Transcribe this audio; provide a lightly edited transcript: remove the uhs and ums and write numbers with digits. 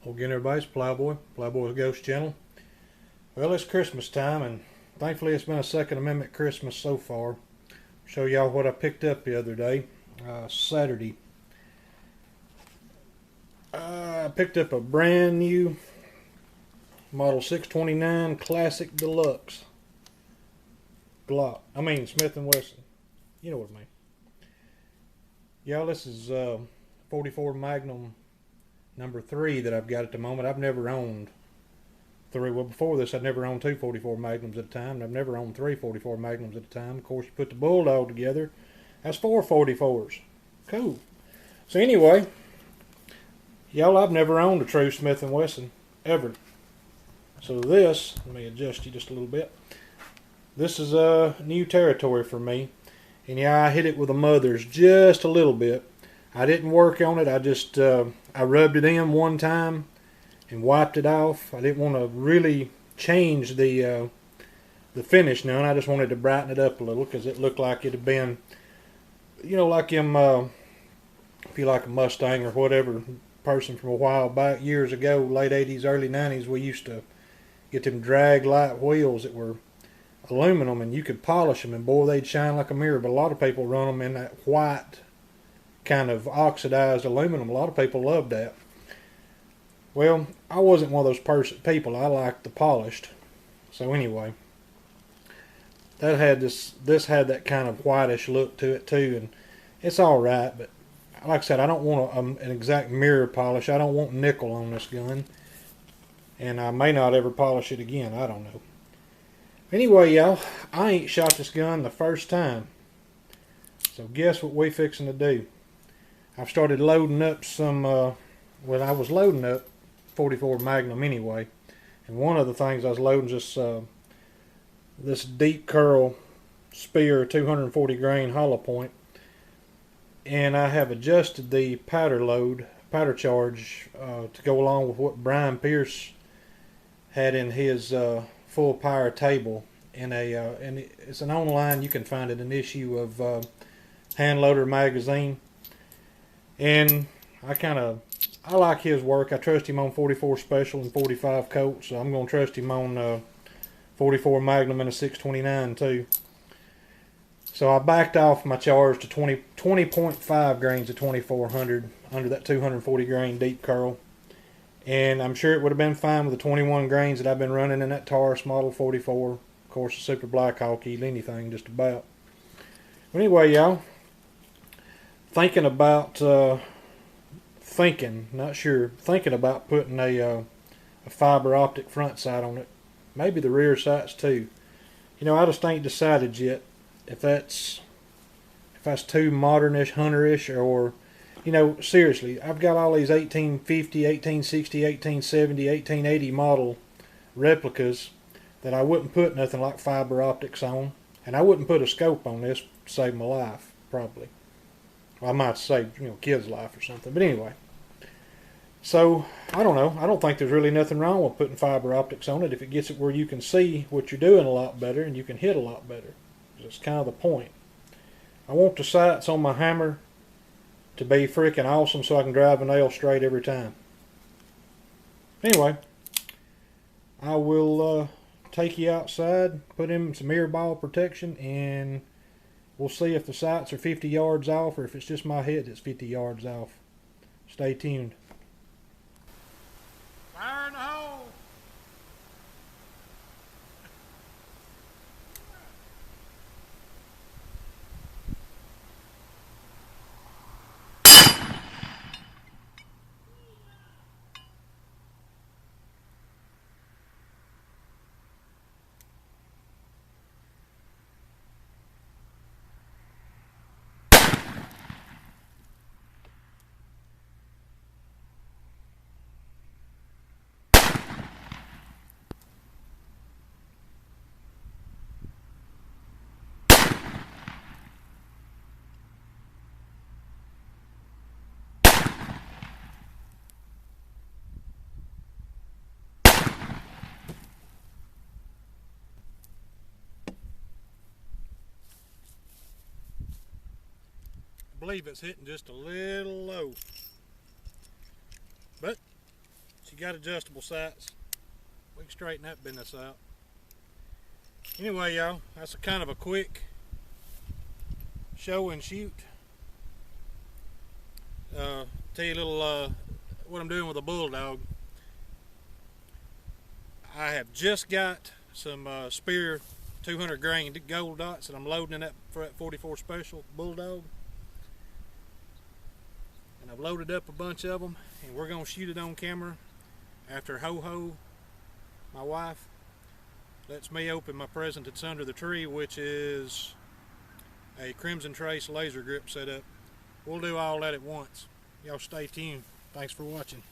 Again, everybody, it's Plowboy's Ghost Channel. Well, it's Christmas time, and thankfully it's been a Second Amendment Christmas so far. Show y'all what I picked up the other day, Saturday. I picked up a brand new Model 629 Classic Deluxe Glock. Smith & Wesson. You know what I mean. Y'all, this is 44 Magnum number 3 that I've got at the moment. I've never owned 3. Well, before this, I'd never owned 2 44 Magnums at a time, and I've never owned 3 44 Magnums at a time. Of course, you put the Bulldog together, that's 4 44s. Cool. So anyway, y'all, I've never owned a true Smith & Wesson, ever. So this, let me adjust you just a little bit. This is new territory for me. And yeah, I hit it with a mother's just a little bit. I didn't work on it. I rubbed it in one time and wiped it off. I didn't want to really change the finish none. I just wanted to brighten it up a little because it looked like it had been, like if you like a Mustang or whatever, person from a while back, years ago, late 80s, early 90s, we used to get them drag light wheels that were aluminum, and you could polish them, and boy, they'd shine like a mirror. But a lot of people run them in that white kind of oxidized aluminum. A lot of people loved that. Well, I wasn't one of those people. I liked the polished. So anyway, that had this had that kind of whitish look to it too, and it's all right. But like I said, I don't want an exact mirror polish. I don't want nickel on this gun, and I may not ever polish it again. I don't know. Anyway, y'all, I ain't shot this gun the first time. So guess what we fixing to do? I've started loading up some, I was loading up 44 Magnum anyway. And one of the things I was loading is this deep curl spear 240 grain hollow point. And I have adjusted the powder charge to go along with what Brian Pierce had in his full power table and it's an online, you can find it, an issue of Hand Loader magazine, and I like his work. I trust him on 44 Special and 45 Colt, so I'm going to trust him on 44 Magnum and a 629 too. So I backed off my charge to 20.5 grains of 2400 under that 240 grain deep curl. And I'm sure it would have been fine with the 21 grains that I've been running in that Taurus Model 44. Of course, the Super Black Hawk eat anything just about. But anyway, y'all, thinking about putting a fiber optic front sight on it. Maybe the rear sights too. I just ain't decided yet if that's too modernish, hunterish, or seriously, I've got all these 1850, 1860, 1870, 1880 model replicas that I wouldn't put nothing like fiber optics on. And I wouldn't put a scope on this to save my life, probably. Well, I might save, kid's life or something. But anyway. So, I don't know. I don't think there's really nothing wrong with putting fiber optics on it if it gets it where you can see what you're doing a lot better and you can hit a lot better. That's kind of the point. I want the sights on my hammer to be freaking awesome so I can drive a nail straight every time. Anyway, I will take you outside, put in some ear ball protection, and we'll see if the sights are 50 yards off or if it's just my head that's 50 yards off. Stay tuned. Fire in the hole! believe it's hitting just a little low. But she got adjustable sights. We can straighten that business out. Anyway, y'all, that's a kind of a quick show and shoot. Tell you a little what I'm doing with a bulldog. I have just got some Spear 200 grain gold dots that I'm loading in that 44 Special bulldog. And I've loaded up a bunch of them, and we're going to shoot it on camera after Ho-Ho, my wife, lets me open my present that's under the tree, which is a Crimson Trace laser grip setup. We'll do all that at once. Y'all stay tuned. Thanks for watching.